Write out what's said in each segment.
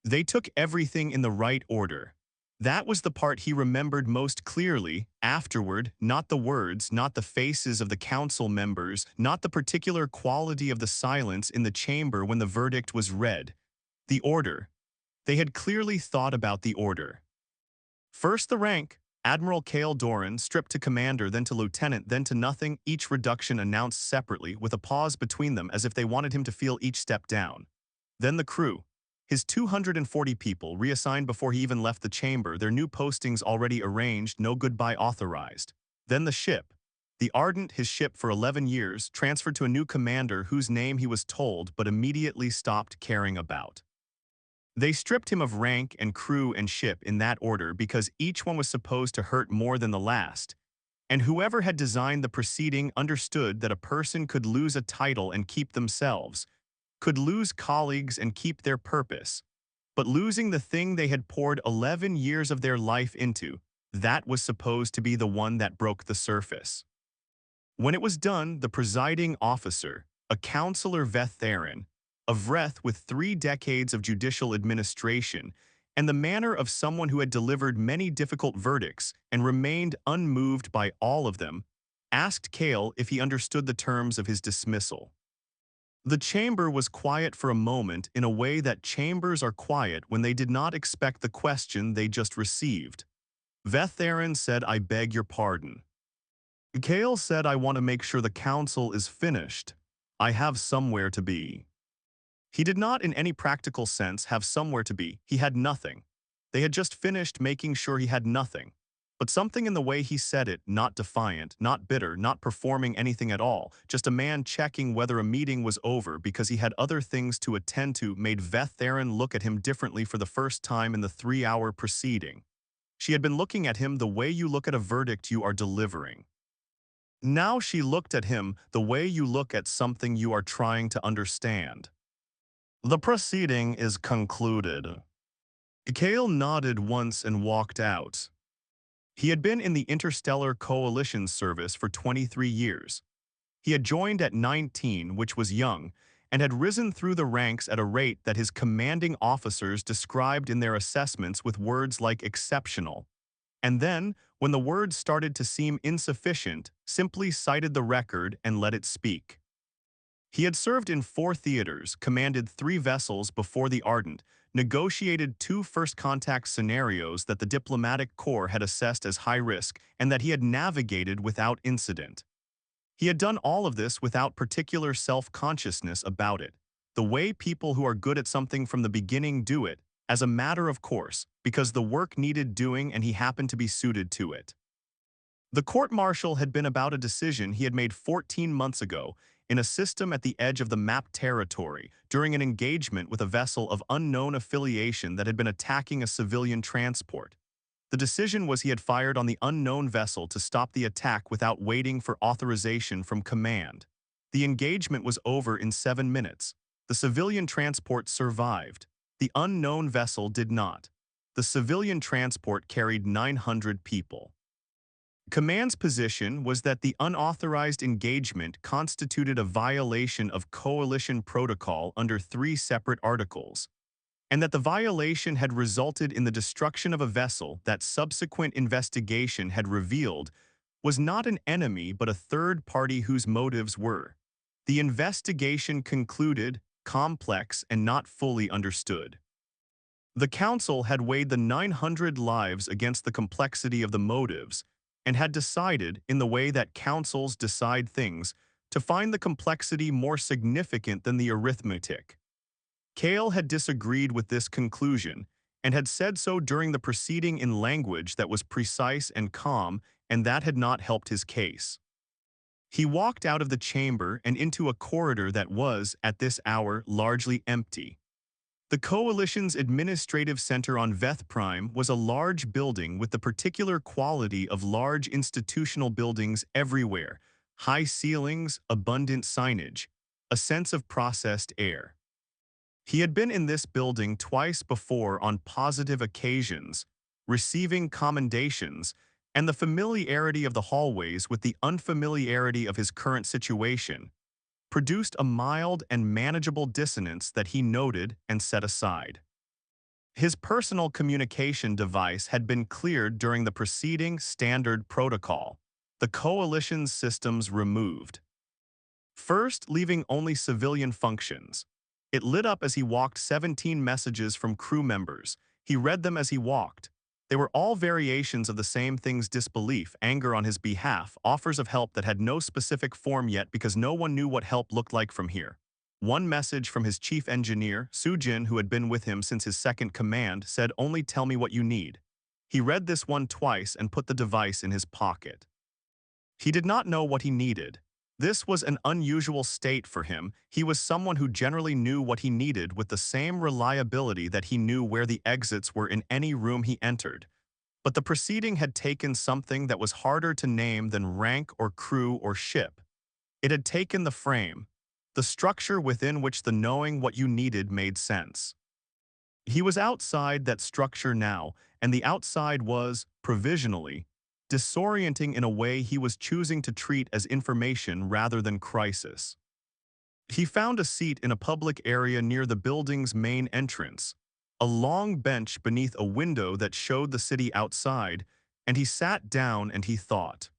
They took everything in the right order. That was the part he remembered most clearly afterward, not the words, not the faces of the council members, not the particular quality of the silence in the chamber when the verdict was read. The order. They had clearly thought about the order. First the rank, Admiral Kael Doren, stripped to commander, then to lieutenant, then to nothing, each reduction announced separately, with a pause between them as if they wanted him to feel each step down. Then the crew. His 240 people, reassigned before he even left the chamber, their new postings already arranged, no goodbye authorized. Then the ship. The Ardent, his ship for 11 years, transferred to a new commander whose name he was told but immediately stopped caring about. They stripped him of rank and crew and ship in that order because each one was supposed to hurt more than the last, and whoever had designed the proceeding understood that a person could lose a title and keep themselves, could lose colleagues and keep their purpose, but losing the thing they had poured 11 years of their life into, that was supposed to be the one that broke the surface. When it was done, the presiding officer, a counselor Vetherin, a Vreth with 3 decades of judicial administration, and the manner of someone who had delivered many difficult verdicts and remained unmoved by all of them, asked Kael if he understood the terms of his dismissal. The chamber was quiet for a moment in a way that chambers are quiet when they did not expect the question they just received. Vetherin said, "I beg your pardon." Kael said, "I want to make sure the council is finished. I have somewhere to be." He did not in any practical sense have somewhere to be. He had nothing. They had just finished making sure he had nothing. But something in the way he said it, not defiant, not bitter, not performing anything at all, just a man checking whether a meeting was over because he had other things to attend to, made Vetherin look at him differently for the first time in the 3-hour proceeding. She had been looking at him the way you look at a verdict you are delivering. Now she looked at him the way you look at something you are trying to understand. "The proceeding is concluded." Kael nodded once and walked out. He had been in the Interstellar Coalition service for 23 years. He had joined at 19, which was young, and had risen through the ranks at a rate that his commanding officers described in their assessments with words like exceptional. And then, when the words started to seem insufficient, simply cited the record and let it speak. He had served in 4 theaters, commanded 3 vessels before the Ardent, negotiated 2 first contact scenarios that the diplomatic corps had assessed as high risk and that he had navigated without incident. He had done all of this without particular self-consciousness about it, the way people who are good at something from the beginning do it, as a matter of course, because the work needed doing and he happened to be suited to it. The court-martial had been about a decision he had made 14 months ago in a system at the edge of the map territory during an engagement with a vessel of unknown affiliation that had been attacking a civilian transport. The decision was he had fired on the unknown vessel to stop the attack without waiting for authorization from command. The engagement was over in 7 minutes. The civilian transport survived. The unknown vessel did not. The civilian transport carried 900 people. Command's position was that the unauthorized engagement constituted a violation of coalition protocol under 3 separate articles, and that the violation had resulted in the destruction of a vessel that subsequent investigation had revealed was not an enemy but a third party whose motives were, the investigation concluded, complex and not fully understood. The council had weighed the 900 lives against the complexity of the motives, and had decided, in the way that councils decide things, to find the complexity more significant than the arithmetic. Kael had disagreed with this conclusion, and had said so during the proceeding in language that was precise and calm, and that had not helped his case. He walked out of the chamber and into a corridor that was, at this hour, largely empty. The Coalition's administrative center on Veth Prime was a large building with the particular quality of large institutional buildings everywhere: high ceilings, abundant signage, a sense of processed air. He had been in this building twice before on positive occasions, receiving commendations, and the familiarity of the hallways with the unfamiliarity of his current situation produced a mild and manageable dissonance that he noted and set aside. His personal communication device had been cleared during the preceding standard protocol. The coalition's systems removed. First, leaving only civilian functions. It lit up as he walked 17 messages from crew members. He read them as he walked. They were all variations of the same thing's disbelief, anger on his behalf, offers of help that had no specific form yet because no one knew what help looked like from here. One message from his chief engineer, Sujin, who had been with him since his second command, said, "Only tell me what you need." He read this one twice and put the device in his pocket. He did not know what he needed. This was an unusual state for him. He was someone who generally knew what he needed with the same reliability that he knew where the exits were in any room he entered. But the proceeding had taken something that was harder to name than rank or crew or ship. It had taken the frame, the structure within which the knowing what you needed made sense. He was outside that structure now, and the outside was, provisionally, disorienting in a way he was choosing to treat as information rather than crisis. He found a seat in a public area near the building's main entrance, a long bench beneath a window that showed the city outside, and he sat down and he thought.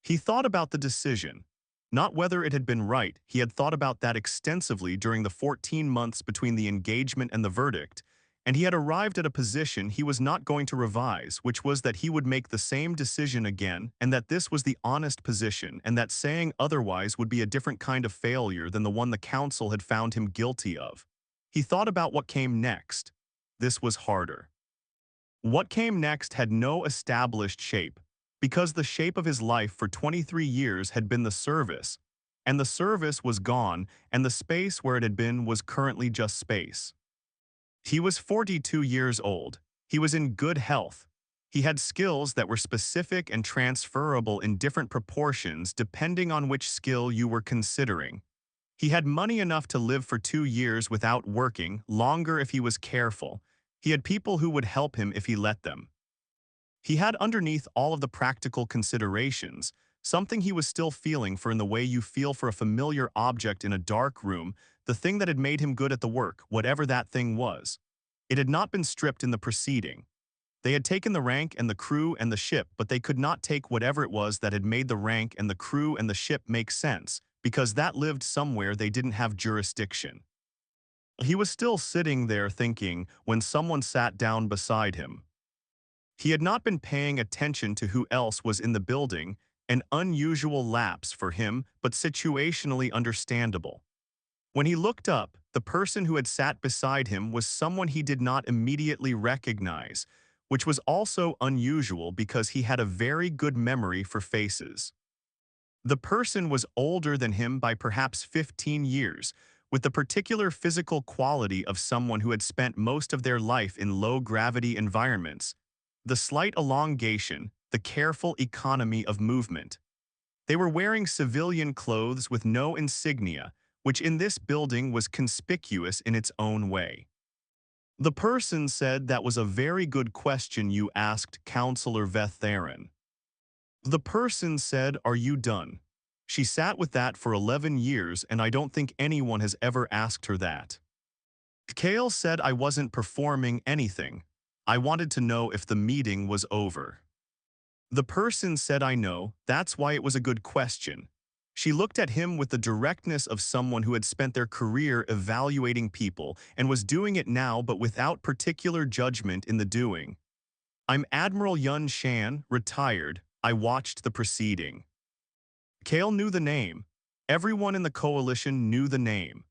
He thought about the decision. Not whether it had been right, he had thought about that extensively during the 14 months between the engagement and the verdict, and he had arrived at a position he was not going to revise, which was that he would make the same decision again, and that this was the honest position, and that saying otherwise would be a different kind of failure than the one the council had found him guilty of. He thought about what came next. This was harder. What came next had no established shape, because the shape of his life for 23 years had been the service, and the service was gone, and the space where it had been was currently just space. He was 42 years old. He was in good health. He had skills that were specific and transferable in different proportions depending on which skill you were considering. He had money enough to live for 2 years without working, longer if he was careful. He had people who would help him if he let them. He had underneath all of the practical considerations, something he was still feeling for in the way you feel for a familiar object in a dark room, the thing that had made him good at the work, whatever that thing was. It had not been stripped in the proceeding. They had taken the rank and the crew and the ship, but they could not take whatever it was that had made the rank and the crew and the ship make sense, because that lived somewhere they didn't have jurisdiction. He was still sitting there thinking when someone sat down beside him. He had not been paying attention to who else was in the building, an unusual lapse for him, but situationally understandable. When he looked up, the person who had sat beside him was someone he did not immediately recognize, which was also unusual because he had a very good memory for faces. The person was older than him by perhaps 15 years, with the particular physical quality of someone who had spent most of their life in low-gravity environments, the slight elongation, the careful economy of movement. They were wearing civilian clothes with no insignia, which in this building was conspicuous in its own way. The person said, "That was a very good question you asked, Counselor Vetharen." The person said, "Are you done?" She sat with that for 11 years, and I don't think anyone has ever asked her that. Kael said, "I wasn't performing anything. I wanted to know if the meeting was over." The person said, "I know, that's why it was a good question." She looked at him with the directness of someone who had spent their career evaluating people and was doing it now but without particular judgment in the doing. "I'm Admiral Yun Shan, retired. I watched the proceeding." Kael knew the name. Everyone in the coalition knew the name.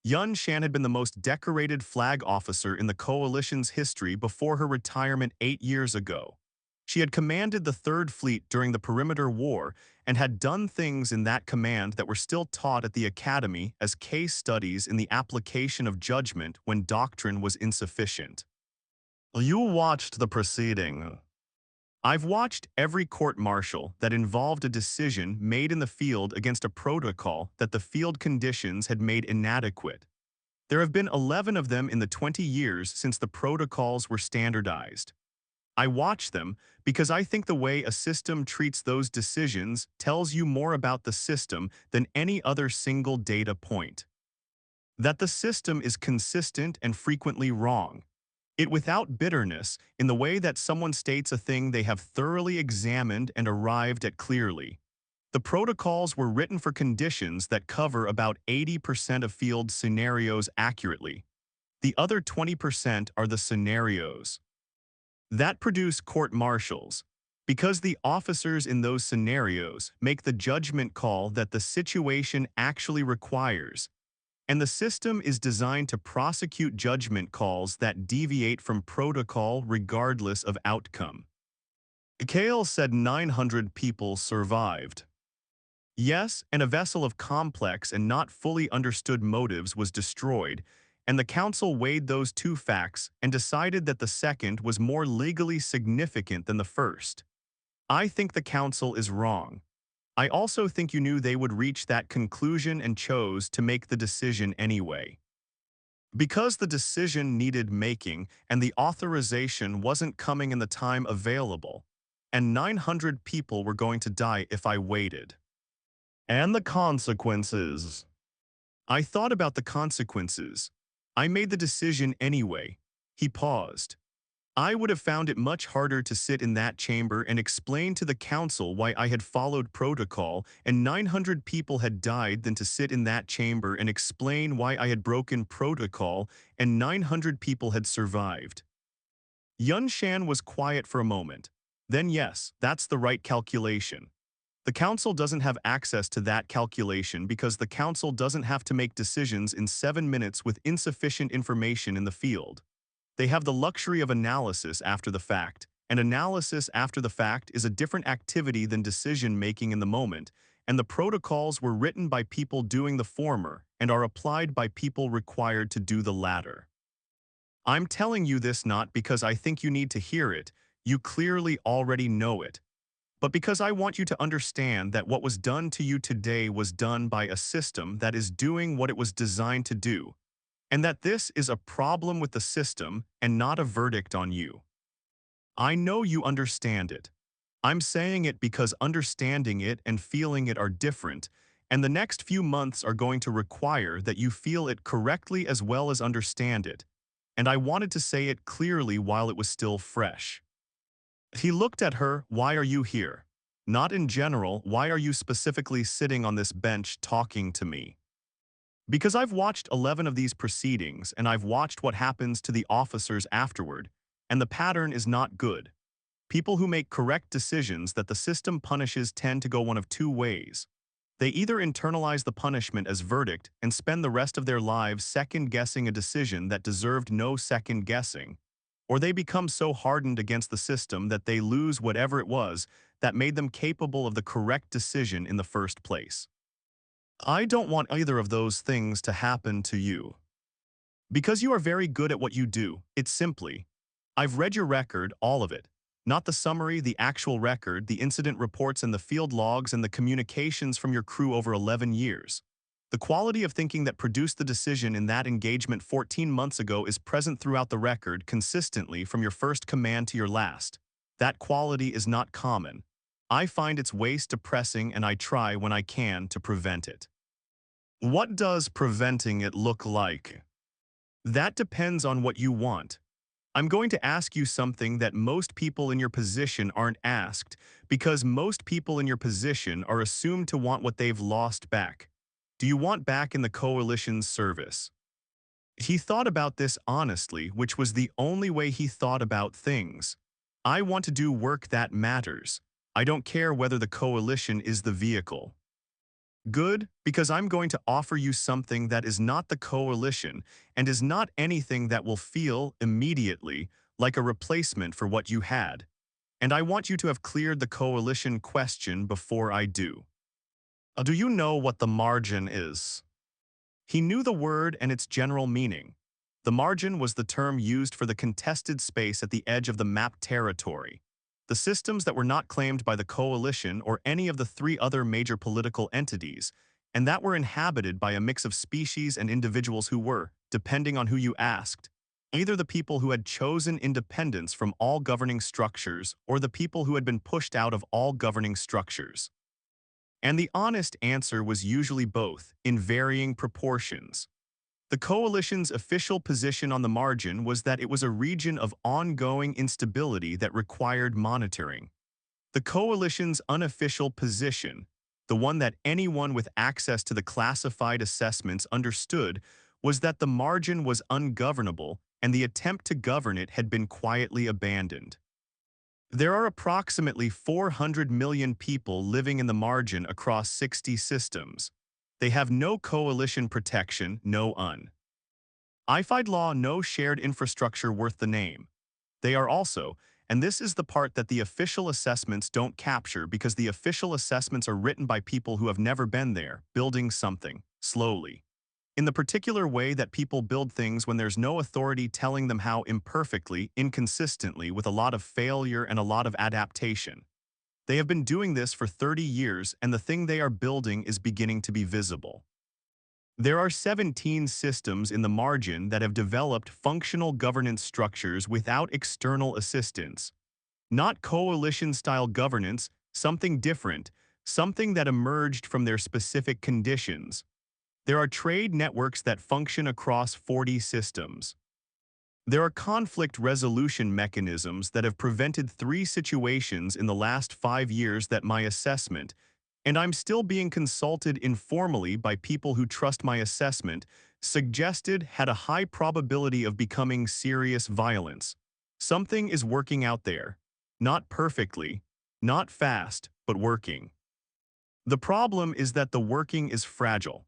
Yun Shan had been the most decorated flag officer in the coalition's history before her retirement 8 years ago. She had commanded the Third Fleet during the Perimeter War and had done things in that command that were still taught at the Academy as case studies in the application of judgment when doctrine was insufficient. "You watched the proceeding." "I've watched every court-martial that involved a decision made in the field against a protocol that the field conditions had made inadequate. There have been 11 of them in the 20 years since the protocols were standardized. I watch them because I think the way a system treats those decisions tells you more about the system than any other single data point. That the system is consistent and frequently wrong. It without bitterness, in the way that someone states a thing they have thoroughly examined and arrived at clearly. The protocols were written for conditions that cover about 80% of field scenarios accurately. The other 20% are the scenarios that produce court-martials, because the officers in those scenarios make the judgment call that the situation actually requires, and the system is designed to prosecute judgment calls that deviate from protocol regardless of outcome. Kael said 900 people survived. Yes, and a vessel of complex and not fully understood motives was destroyed, and the council weighed those two facts and decided that the second was more legally significant than the first. I think the council is wrong. I also think you knew they would reach that conclusion and chose to make the decision anyway. Because the decision needed making and the authorization wasn't coming in the time available, and 900 people were going to die if I waited. And the consequences. I thought about the consequences. I made the decision anyway. He paused. I would have found it much harder to sit in that chamber and explain to the council why I had followed protocol and 900 people had died than to sit in that chamber and explain why I had broken protocol and 900 people had survived. Yun Shan was quiet for a moment. Then yes, that's the right calculation. The council doesn't have access to that calculation because the council doesn't have to make decisions in 7 minutes with insufficient information in the field. They have the luxury of analysis after the fact, and analysis after the fact is a different activity than decision-making in the moment, and the protocols were written by people doing the former and are applied by people required to do the latter. I'm telling you this not because I think you need to hear it, you clearly already know it, but because I want you to understand that what was done to you today was done by a system that is doing what it was designed to do, and that this is a problem with the system and not a verdict on you. I know you understand it. I'm saying it because understanding it and feeling it are different, and the next few months are going to require that you feel it correctly as well as understand it, and I wanted to say it clearly while it was still fresh. He looked at her, why are you here? Not in general, why are you specifically sitting on this bench talking to me? Because I've watched 11 of these proceedings and I've watched what happens to the officers afterward, and the pattern is not good. People who make correct decisions that the system punishes tend to go one of two ways. They either internalize the punishment as verdict and spend the rest of their lives second-guessing a decision that deserved no second-guessing, or they become so hardened against the system that they lose whatever it was that made them capable of the correct decision in the first place. I don't want either of those things to happen to you. Because you are very good at what you do, it's simply, I've read your record, all of it. Not the summary, the actual record, the incident reports and the field logs and the communications from your crew over 11 years. The quality of thinking that produced the decision in that engagement 14 months ago is present throughout the record consistently from your first command to your last. That quality is not common. I find its waste depressing and I try when I can to prevent it. What does preventing it look like? That depends on what you want. I'm going to ask you something that most people in your position aren't asked because most people in your position are assumed to want what they've lost back. Do you want back in the coalition's service? He thought about this honestly, which was the only way he thought about things. I want to do work that matters. I don't care whether the coalition is the vehicle. Good, because I'm going to offer you something that is not the coalition and is not anything that will feel, immediately, like a replacement for what you had. And I want you to have cleared the coalition question before I do. Do you know what the margin is? He knew the word and its general meaning. The margin was the term used for the contested space at the edge of the mapped territory. The systems that were not claimed by the coalition or any of the 3 other major political entities, and that were inhabited by a mix of species and individuals who were, depending on who you asked, either the people who had chosen independence from all governing structures or the people who had been pushed out of all governing structures. And the honest answer was usually both, in varying proportions. The coalition's official position on the margin was that it was a region of ongoing instability that required monitoring. The coalition's unofficial position, the one that anyone with access to the classified assessments understood, was that the margin was ungovernable and the attempt to govern it had been quietly abandoned. There are approximately 400 million people living in the margin across 60 systems. They have no coalition protection, no I-FID law, no shared infrastructure worth the name. They are also, and this is the part that the official assessments don't capture because the official assessments are written by people who have never been there, building something, slowly. In the particular way that people build things when there's no authority telling them how, imperfectly, inconsistently, with a lot of failure and a lot of adaptation. They have been doing this for 30 years and the thing they are building is beginning to be visible. There are 17 systems in the margin that have developed functional governance structures without external assistance. Not coalition-style governance, something different, something that emerged from their specific conditions. There are trade networks that function across 40 systems. There are conflict resolution mechanisms that have prevented 3 situations in the last 5 years that my assessment, and I'm still being consulted informally by people who trust my assessment, suggested had a high probability of becoming serious violence. Something is working out there. Not perfectly, not fast, but working. The problem is that the working is fragile.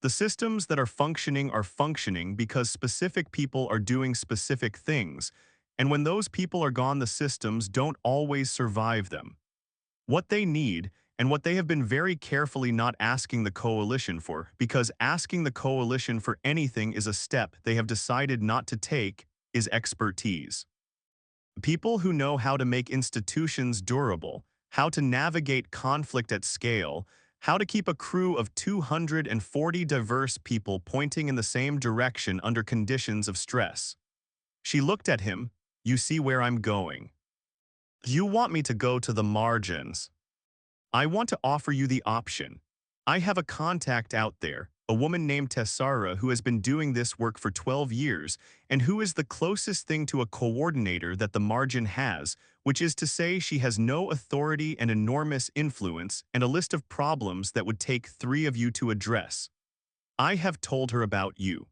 The systems that are functioning because specific people are doing specific things, and when those people are gone, the systems don't always survive them. What they need, and what they have been very carefully not asking the coalition for, because asking the coalition for anything is a step they have decided not to take, is expertise. People who know how to make institutions durable, how to navigate conflict at scale, how to keep a crew of 240 diverse people pointing in the same direction under conditions of stress. She looked at him. You see where I'm going. You want me to go to the margins. I want to offer you the option. I have a contact out there, a woman named Tessara who has been doing this work for 12 years and who is the closest thing to a coordinator that the margin has, which is to say she has no authority and enormous influence and a list of problems that would take 3 of you to address. I have told her about you.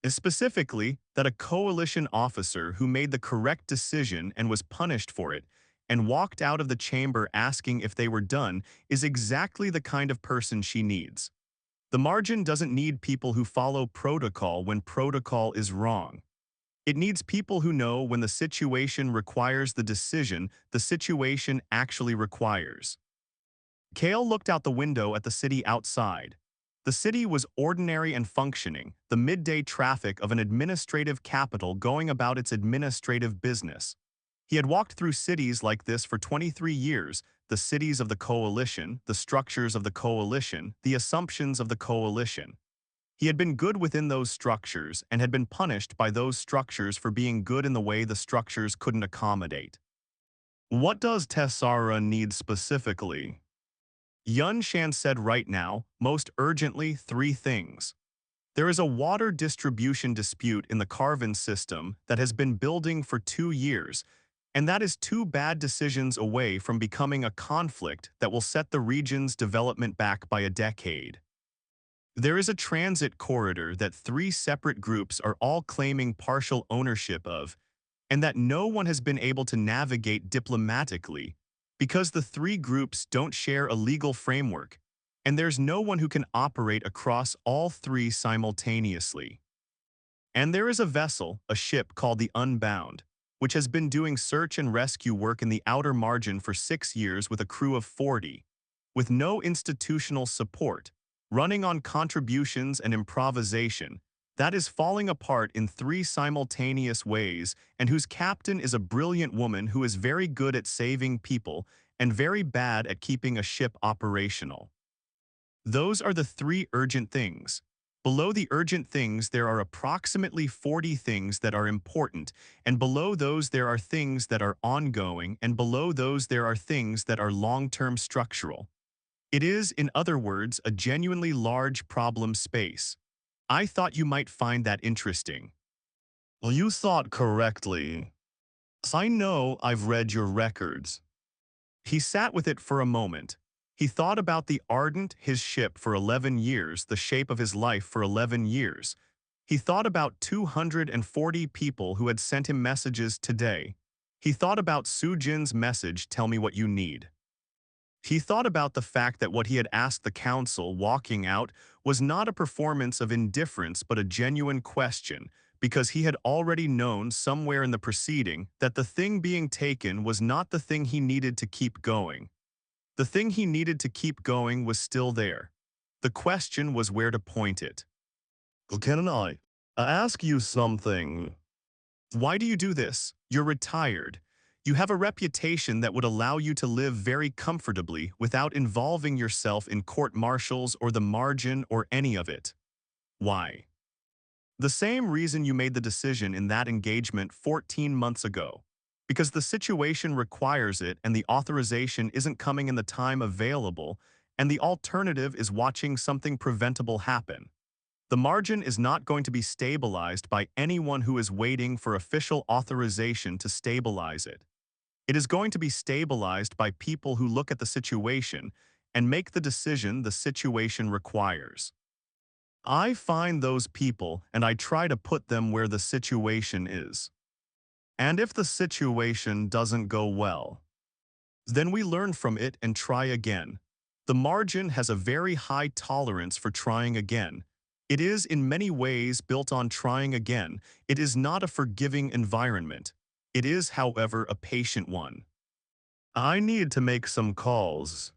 Specifically, that a coalition officer who made the correct decision and was punished for it, and walked out of the chamber asking if they were done, is exactly the kind of person she needs. The margin doesn't need people who follow protocol when protocol is wrong. It needs people who know when the situation requires the decision the situation actually requires. Kael looked out the window at the city outside. The city was ordinary and functioning, the midday traffic of an administrative capital going about its administrative business. He had walked through cities like this for 23 years, the cities of the coalition, the structures of the coalition, the assumptions of the coalition. He had been good within those structures and had been punished by those structures for being good in the way the structures couldn't accommodate. What does Tessara need specifically? Yun Shan said right now, most urgently, 3 things. There is a water distribution dispute in the Carven system that has been building for 2 years, and that is 2 bad decisions away from becoming a conflict that will set the region's development back by a decade. There is a transit corridor that 3 separate groups are all claiming partial ownership of, and that no one has been able to navigate diplomatically because the 3 groups don't share a legal framework, and there's no one who can operate across all 3 simultaneously. And there is a vessel, a ship called the Unbound, which has been doing search and rescue work in the outer margin for 6 years with a crew of 40, with no institutional support, running on contributions and improvisation, that is falling apart in 3 simultaneous ways, and whose captain is a brilliant woman who is very good at saving people and very bad at keeping a ship operational. Those are the 3 urgent things. Below the urgent things there are approximately 40 things that are important, and below those there are things that are ongoing, and below those there are things that are long-term structural. It is, in other words, a genuinely large problem space. I thought you might find that interesting. Well, you thought correctly. I know I've read your records. He sat with it for a moment. He thought about the Ardent, his ship for 11 years, the shape of his life for 11 years. He thought about 240 people who had sent him messages today. He thought about Sujin's message, tell me what you need. He thought about the fact that what he had asked the council walking out was not a performance of indifference but a genuine question, because he had already known somewhere in the proceeding that the thing being taken was not the thing he needed to keep going. The thing he needed to keep going was still there. The question was where to point it. Can I ask you something? Why do you do this? You're retired. You have a reputation that would allow you to live very comfortably without involving yourself in court-martials or the margin or any of it. Why? The same reason you made the decision in that engagement 14 months ago. Because the situation requires it and the authorization isn't coming in the time available, and the alternative is watching something preventable happen. The margin is not going to be stabilized by anyone who is waiting for official authorization to stabilize it. It is going to be stabilized by people who look at the situation and make the decision the situation requires. I find those people and I try to put them where the situation is. And if the situation doesn't go well, then we learn from it and try again. The margin has a very high tolerance for trying again. It is in many ways built on trying again. It is not a forgiving environment. It is, however, a patient one. I need to make some calls.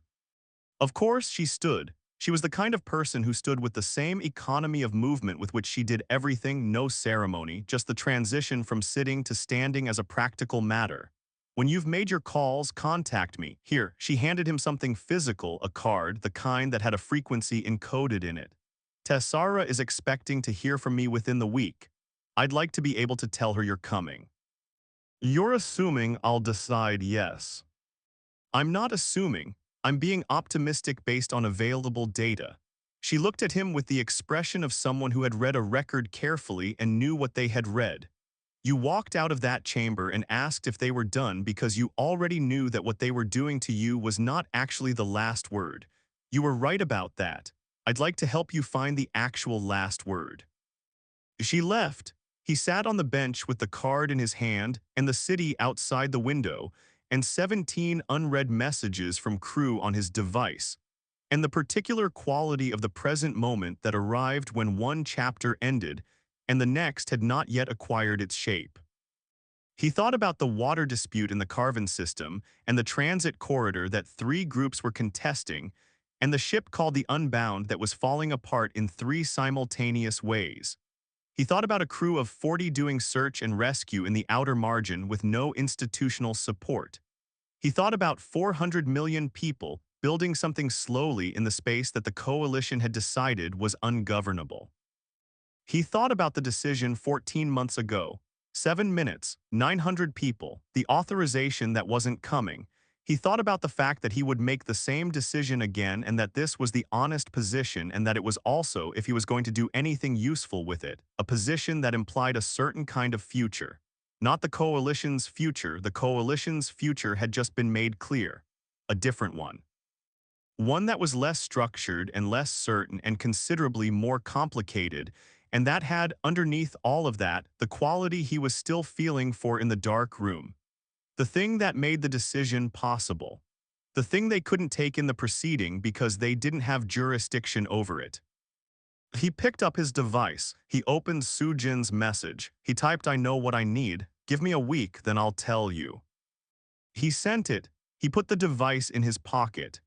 Of course, she stood. She was the kind of person who stood with the same economy of movement with which she did everything, no ceremony, just the transition from sitting to standing as a practical matter. When you've made your calls, contact me. Here, she handed him something physical, a card, the kind that had a frequency encoded in it. Tessara is expecting to hear from me within the week. I'd like to be able to tell her you're coming. You're assuming I'll decide yes. I'm not assuming. I'm being optimistic based on available data. She looked at him with the expression of someone who had read a record carefully and knew what they had read. You walked out of that chamber and asked if they were done because you already knew that what they were doing to you was not actually the last word. You were right about that. I'd like to help you find the actual last word. She left. He sat on the bench with the card in his hand and the city outside the window, and 17 unread messages from crew on his device, and the particular quality of the present moment that arrived when one chapter ended and the next had not yet acquired its shape. He thought about the water dispute in the Carven system and the transit corridor that 3 groups were contesting, and the ship called the Unbound that was falling apart in 3 simultaneous ways. He thought about a crew of 40 doing search and rescue in the outer margin with no institutional support. He thought about 400 million people building something slowly in the space that the coalition had decided was ungovernable. He thought about the decision 14 months ago, 7 minutes, 900 people, the authorization that wasn't coming. He thought about the fact that he would make the same decision again and that this was the honest position and that it was also, if he was going to do anything useful with it, a position that implied a certain kind of future. Not the coalition's future had just been made clear. A different one. One that was less structured and less certain and considerably more complicated, and that had, underneath all of that, the quality he was still feeling for in the dark room. The thing that made the decision possible. The thing they couldn't take in the proceeding because they didn't have jurisdiction over it. He picked up his device. He opened Sujin's message. He typed, I know what I need. Give me a week, then I'll tell you. He sent it. He put the device in his pocket.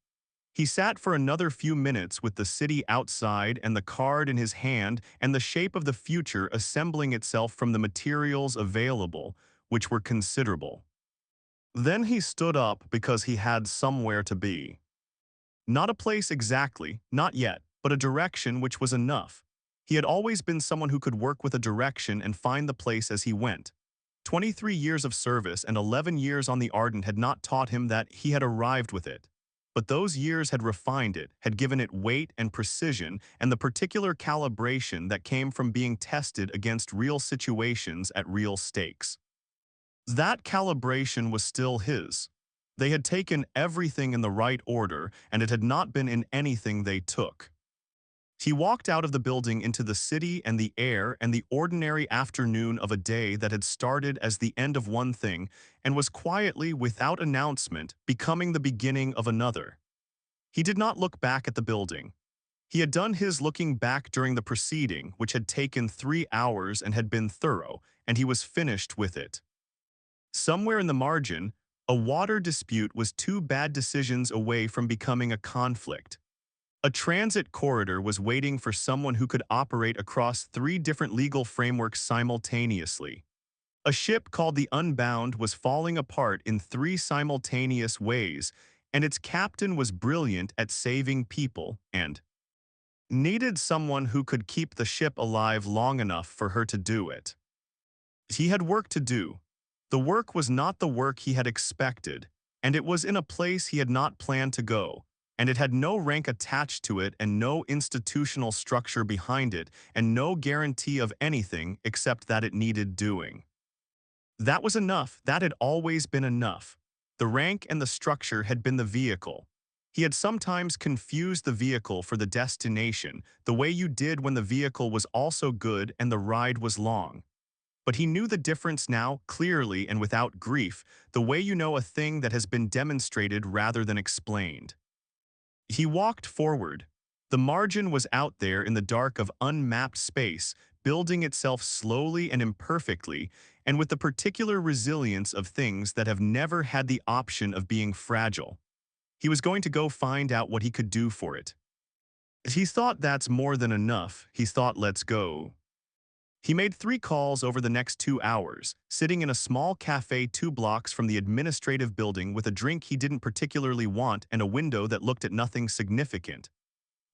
He sat for another few minutes with the city outside and the card in his hand and the shape of the future assembling itself from the materials available, which were considerable. Then he stood up because he had somewhere to be. Not a place exactly, not yet, but a direction which was enough. He had always been someone who could work with a direction and find the place as he went. 23 years of service and 11 years on the Ardent had not taught him that he had arrived with it. but those years had refined it, had given it weight and precision and the particular calibration that came from being tested against real situations at real stakes. That calibration was still his. They had taken everything in the right order, and it had not been in anything they took. He walked out of the building into the city and the air and the ordinary afternoon of a day that had started as the end of one thing and was quietly, without announcement, becoming the beginning of another. He did not look back at the building. He had done his looking back during the proceeding, which had taken 3 hours and had been thorough, and he was finished with it. Somewhere in the margin, a water dispute was 2 bad decisions away from becoming a conflict. A transit corridor was waiting for someone who could operate across 3 different legal frameworks simultaneously. A ship called the Unbound was falling apart in 3 simultaneous ways, and its captain was brilliant at saving people and needed someone who could keep the ship alive long enough for her to do it. He had work to do. The work was not the work he had expected, and it was in a place he had not planned to go, and it had no rank attached to it and no institutional structure behind it and no guarantee of anything except that it needed doing. That was enough. That had always been enough. The rank and the structure had been the vehicle. He had sometimes confused the vehicle for the destination, the way you did when the vehicle was also good and the ride was long. But he knew the difference now, clearly and without grief, the way you know a thing that has been demonstrated rather than explained. He walked forward. The margin was out there in the dark of unmapped space, building itself slowly and imperfectly, and with the particular resilience of things that have never had the option of being fragile. He was going to go find out what he could do for it. He thought that's more than enough. He thought, let's go. He made 3 calls over the next 2 hours, sitting in a small cafe 2 blocks from the administrative building with a drink he didn't particularly want and a window that looked at nothing significant.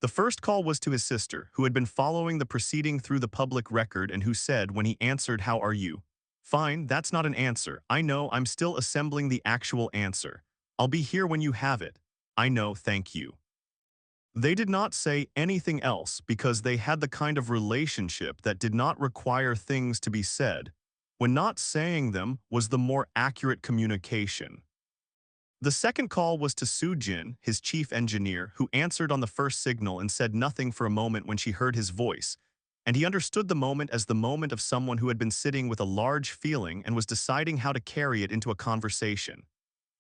The first call was to his sister, who had been following the proceeding through the public record and who said when he answered, "How are you?" "Fine, that's not an answer. I know, I'm still assembling the actual answer. I'll be here when you have it." "I know, thank you." They did not say anything else because they had the kind of relationship that did not require things to be said, when not saying them was the more accurate communication. The second call was to Soo-jin, his chief engineer, who answered on the first signal and said nothing for a moment when she heard his voice, and he understood the moment as the moment of someone who had been sitting with a large feeling and was deciding how to carry it into a conversation.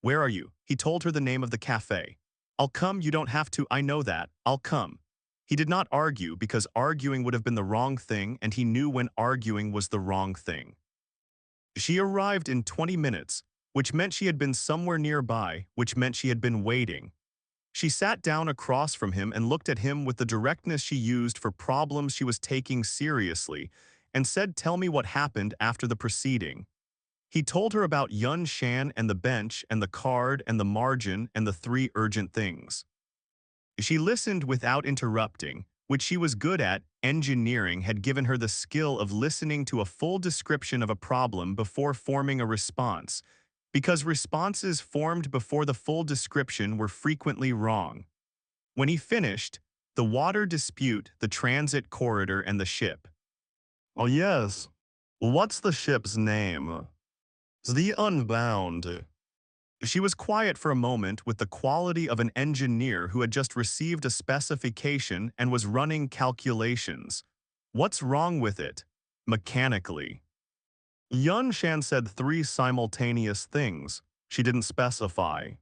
"Where are you?" He told her the name of the cafe. "I'll come, you don't have to, I know that, I'll come." He did not argue because arguing would have been the wrong thing and he knew when arguing was the wrong thing. She arrived in 20 minutes, which meant she had been somewhere nearby, which meant she had been waiting. She sat down across from him and looked at him with the directness she used for problems she was taking seriously and said, "Tell me what happened after the proceeding." He told her about Yun Shan and the bench and the card and the margin and the 3 urgent things. She listened without interrupting, which she was good at. Engineering had given her the skill of listening to a full description of a problem before forming a response, because responses formed before the full description were frequently wrong. When he finished, the water dispute, the transit corridor, and the ship. "Oh yes, what's the ship's name?" "The Unbound." She was quiet for a moment with the quality of an engineer who had just received a specification and was running calculations. "What's wrong with it?" "Mechanically." Yun Shan said 3 simultaneous things. She didn't specify.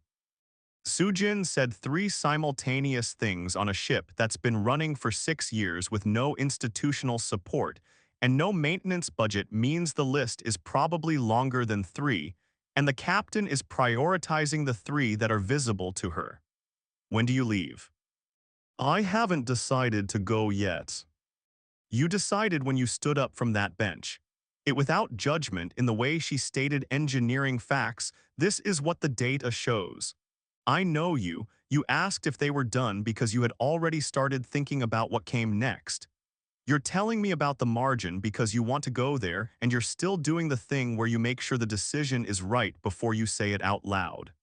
Soo-jin said 3 simultaneous things on a ship that's been running for 6 years with no institutional support, and no maintenance budget means the list is probably longer than 3, and the captain is prioritizing the 3 that are visible to her. "When do you leave?" "I haven't decided to go yet." "You decided when you stood up from that bench." It without judgment in the way she stated engineering facts, this is what the data shows. "I know you. You asked if they were done because you had already started thinking about what came next. You're telling me about the margin because you want to go there and you're still doing the thing where you make sure the decision is right before you say it out loud."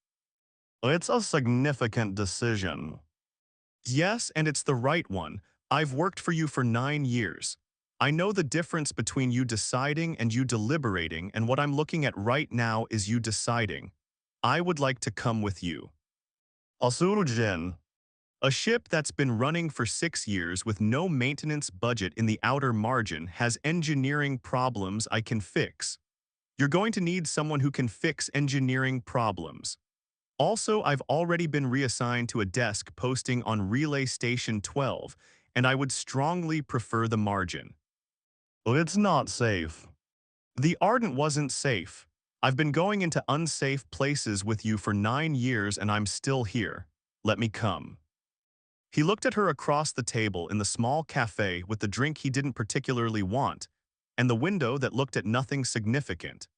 It's a significant decision. Yes, and it's the right one. I've worked for you for 9 years. I know the difference between you deciding and you deliberating, and what I'm looking at right now is you deciding. I would like to come with you. Asurujin. A ship that's been running for 6 years with no maintenance budget in the outer margin has engineering problems I can fix. You're going to need someone who can fix engineering problems. Also, I've already been reassigned to a desk posting on Relay Station 12, and I would strongly prefer the margin. It's not safe. The Ardent wasn't safe. I've been going into unsafe places with you for 9 years and I'm still here. Let me come. He looked at her across the table in the small cafe with the drink he didn't particularly want, and the window that looked at nothing significant.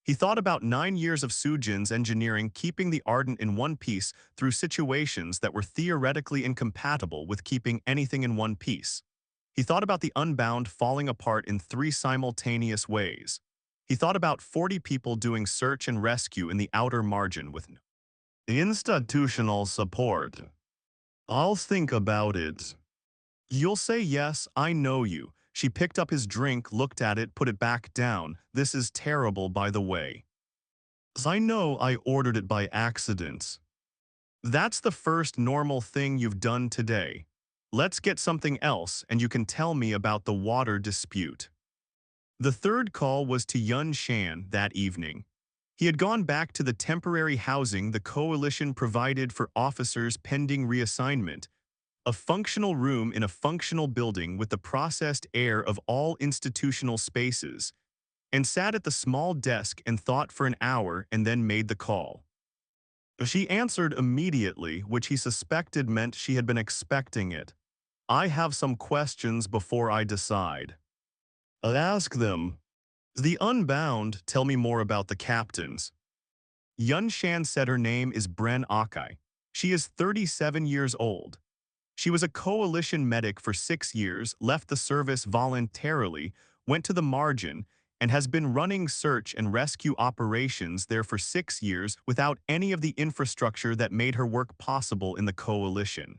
He thought about 9 years of Sujin's engineering keeping the Ardent in one piece through situations that were theoretically incompatible with keeping anything in one piece. He thought about the Unbound falling apart in 3 simultaneous ways. He thought about 40 people doing search and rescue in the outer margin with no institutional support. I'll think about it. You'll say yes, I know you. She picked up his drink, looked at it, put it back down. This is terrible, by the way. I know I ordered it by accident. That's the first normal thing you've done today. Let's get something else and you can tell me about the water dispute. The third call was to Yun Shan that evening. He had gone back to the temporary housing the coalition provided for officers pending reassignment, a functional room in a functional building with the processed air of all institutional spaces, and sat at the small desk and thought for an hour and then made the call. She answered immediately, which he suspected meant she had been expecting it. I have some questions before I decide. Ask them. The Unbound tell me more about the captains. Yun Shan said her name is Bren Akai. She is 37 years old. She was a coalition medic for 6 years, left the service voluntarily, went to the margin, and has been running search and rescue operations there for 6 years without any of the infrastructure that made her work possible in the coalition.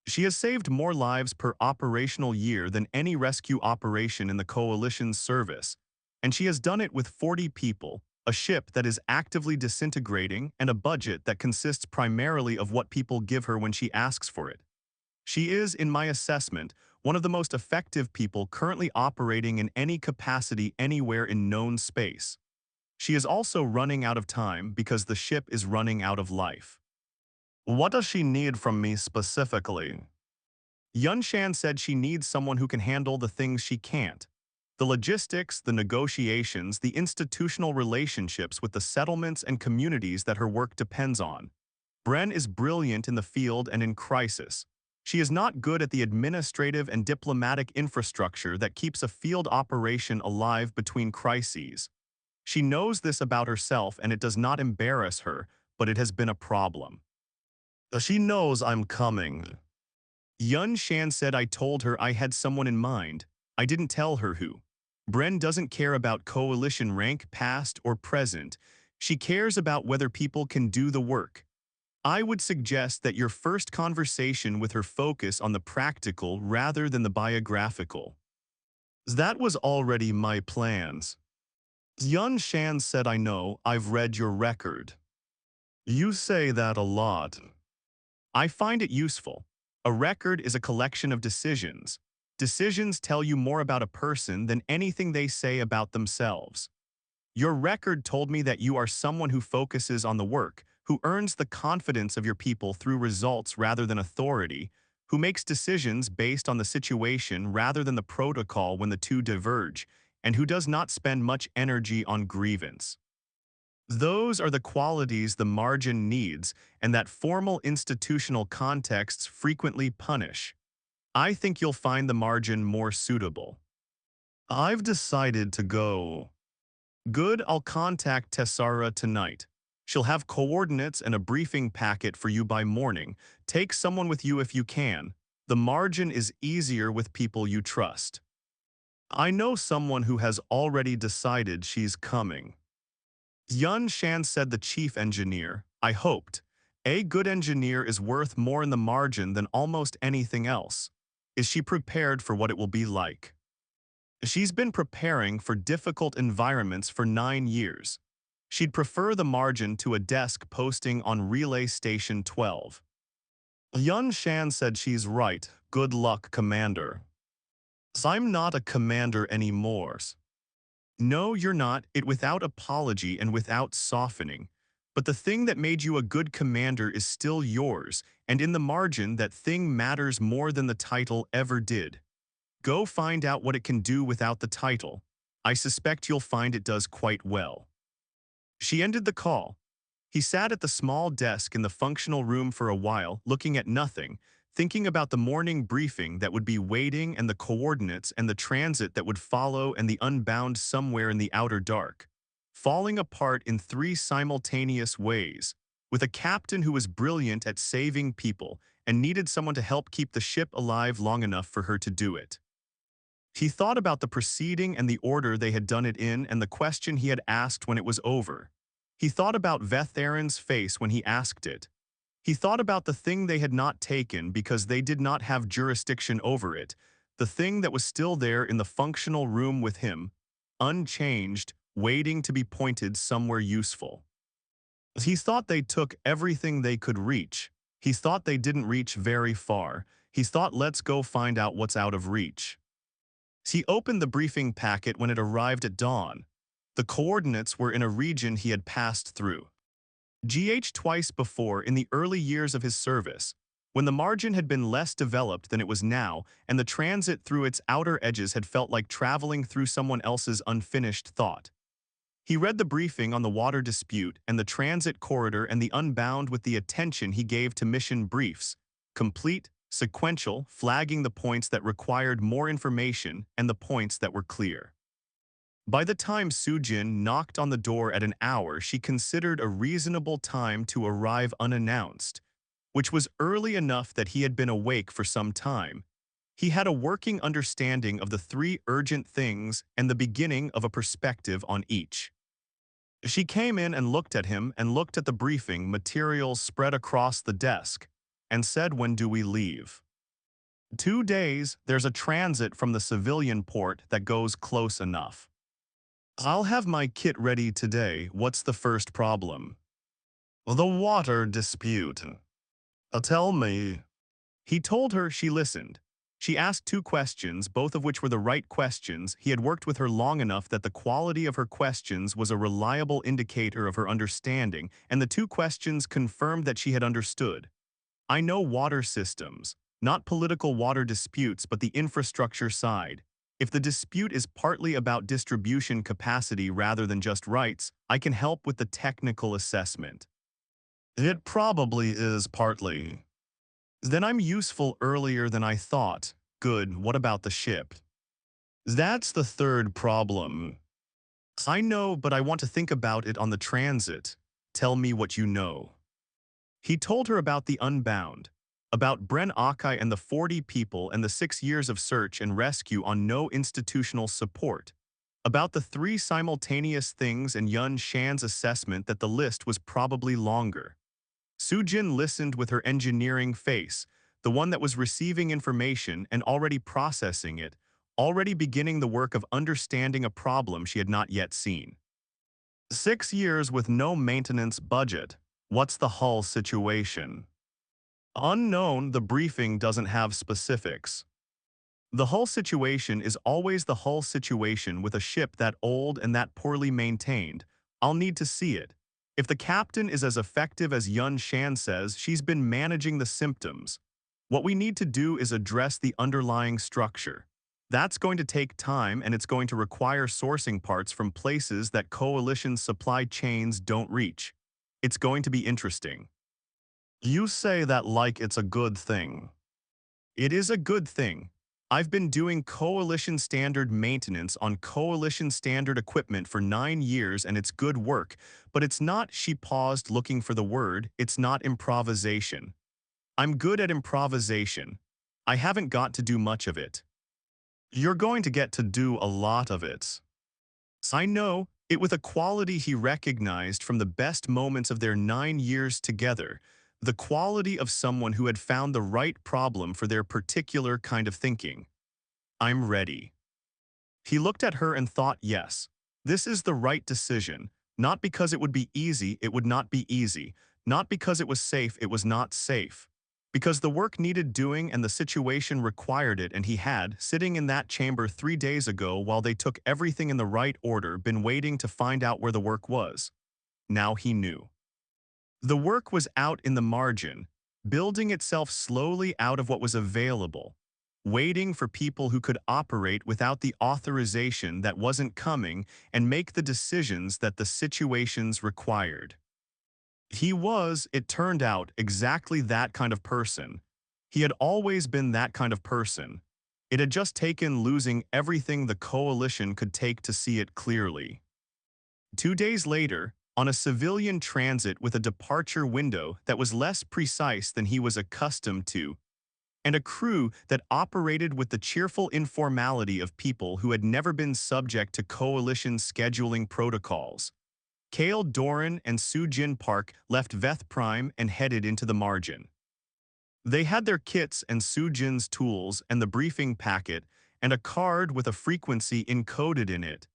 She has saved more lives per operational year than any rescue operation in the coalition's service, and she has done it with 40 people, a ship that is actively disintegrating, and a budget that consists primarily of what people give her when she asks for it. She is, in my assessment, one of the most effective people currently operating in any capacity anywhere in known space. She is also running out of time because the ship is running out of life. What does she need from me specifically? Yun Shan said she needs someone who can handle the things she can't. The logistics, the negotiations, the institutional relationships with the settlements and communities that her work depends on. Bren is brilliant in the field and in crisis. She is not good at the administrative and diplomatic infrastructure that keeps a field operation alive between crises. She knows this about herself and it does not embarrass her, but it has been a problem. She knows I'm coming. Yun Shan said I told her I had someone in mind. I didn't tell her who. Bren doesn't care about coalition rank, past or present. She cares about whether people can do the work. I would suggest that your first conversation with her focus on the practical rather than the biographical. That was already my plans. Yun Shan said I know, I've read your record. You say that a lot. I find it useful. A record is a collection of decisions. Decisions tell you more about a person than anything they say about themselves. Your record told me that you are someone who focuses on the work, who earns the confidence of your people through results rather than authority, who makes decisions based on the situation rather than the protocol when the two diverge, and who does not spend much energy on grievance. Those are the qualities the margin needs and that formal institutional contexts frequently punish. I think you'll find the margin more suitable. I've decided to go. Good, I'll contact Tessara tonight. She'll have coordinates and a briefing packet for you by morning. Take someone with you if you can. The margin is easier with people you trust. I know someone who has already decided she's coming. Yun Shan said the chief engineer, I hoped. A good engineer is worth more in the margin than almost anything else. Is she prepared for what it will be like? She's been preparing for difficult environments for 9 years. She'd prefer the margin to a desk posting on Relay Station 12. Yun Shan said she's right. Good luck, Commander. I'm not a commander anymore. No, you're not, it without apology and without softening. But the thing that made you a good commander is still yours, and in the margin that thing matters more than the title ever did. Go find out what it can do without the title. I suspect you'll find it does quite well. She ended the call. He sat at the small desk in the functional room for a while, looking at nothing, thinking about the morning briefing that would be waiting and the coordinates and the transit that would follow and the unbound somewhere in the outer dark. Falling apart in 3 simultaneous ways, with a captain who was brilliant at saving people and needed someone to help keep the ship alive long enough for her to do it. He thought about the proceeding and the order they had done it in and the question he had asked when it was over. He thought about Vetheron's face when he asked it. He thought about the thing they had not taken because they did not have jurisdiction over it, the thing that was still there in the functional room with him, unchanged, waiting to be pointed somewhere useful. He thought they took everything they could reach. He thought they didn't reach very far. He thought, let's go find out what's out of reach. He opened the briefing packet when it arrived at dawn. The coordinates were in a region he had passed through. Twice before in the early years of his service, when the margin had been less developed than it was now and the transit through its outer edges had felt like traveling through someone else's unfinished thought. He read the briefing on the water dispute and the transit corridor and the unbound with the attention he gave to mission briefs, complete, sequential, flagging the points that required more information and the points that were clear. By the time Sujin knocked on the door at an hour she considered a reasonable time to arrive unannounced, which was early enough that he had been awake for some time. He had a working understanding of the 3 urgent things and the beginning of a perspective on each. She came in and looked at him and looked at the briefing materials spread across the desk and said, "When do we leave?" 2 days, there's a transit from the civilian port that goes close enough. I'll have my kit ready today. What's the first problem? The water dispute. Tell me. He told her. She listened. She asked 2 questions, both of which were the right questions. He had worked with her long enough that the quality of her questions was a reliable indicator of her understanding, and the 2 questions confirmed that she had understood. I know water systems, not political water disputes, but the infrastructure side. If the dispute is partly about distribution capacity rather than just rights, I can help with the technical assessment. It probably is partly. Then I'm useful earlier than I thought. Good, what about the ship? That's the third problem. I know, but I want to think about it on the transit. Tell me what you know. He told her about the Unbound, about Bren Akai and the 40 people and the 6 years of search and rescue on no institutional support, about the 3 simultaneous things and Yun Shan's assessment that the list was probably longer. Sujin listened with her engineering face, the one that was receiving information and already processing it, already beginning the work of understanding a problem she had not yet seen. 6 years with no maintenance budget. What's the hull situation? Unknown, the briefing doesn't have specifics. The hull situation is always the hull situation with a ship that old and that poorly maintained. I'll need to see it. If the captain is as effective as Yun Shan says, she's been managing the symptoms. What we need to do is address the underlying structure. That's going to take time and it's going to require sourcing parts from places that coalition supply chains don't reach. It's going to be interesting. You say that like it's a good thing. It is a good thing. I've been doing coalition standard maintenance on coalition standard equipment for 9 years and it's good work, but it's not, she paused looking for the word, it's not improvisation. I'm good at improvisation. I haven't got to do much of it. You're going to get to do a lot of it. I know, it with a quality he recognized from the best moments of their 9 years together, the quality of someone who had found the right problem for their particular kind of thinking. I'm ready. He looked at her and thought, yes, this is the right decision, not because it would be easy, it would not be easy, not because it was safe, it was not safe. Because the work needed doing and the situation required it, and he had, sitting in that chamber 3 days ago while they took everything in the right order, been waiting to find out where the work was. Now he knew. The work was out in the margin, building itself slowly out of what was available, waiting for people who could operate without the authorization that wasn't coming and make the decisions that the situations required. He was, it turned out, exactly that kind of person. He had always been that kind of person. It had just taken losing everything the coalition could take to see it clearly. 2 days later, on a civilian transit with a departure window that was less precise than he was accustomed to, and a crew that operated with the cheerful informality of people who had never been subject to coalition scheduling protocols, Kael Doren and Soo-Jin Park left Veth Prime and headed into the margin. They had their kits and Soo-Jin's tools and the briefing packet and a card with a frequency encoded in it,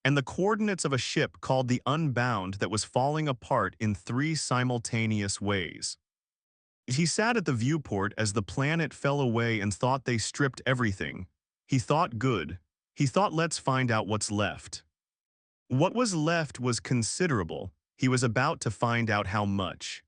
and the coordinates of a ship called the Unbound that was falling apart in 3 simultaneous ways. He sat at the viewport as the planet fell away and thought they stripped everything. He thought good. He thought, let's find out what's left. What was left was considerable. He was about to find out how much.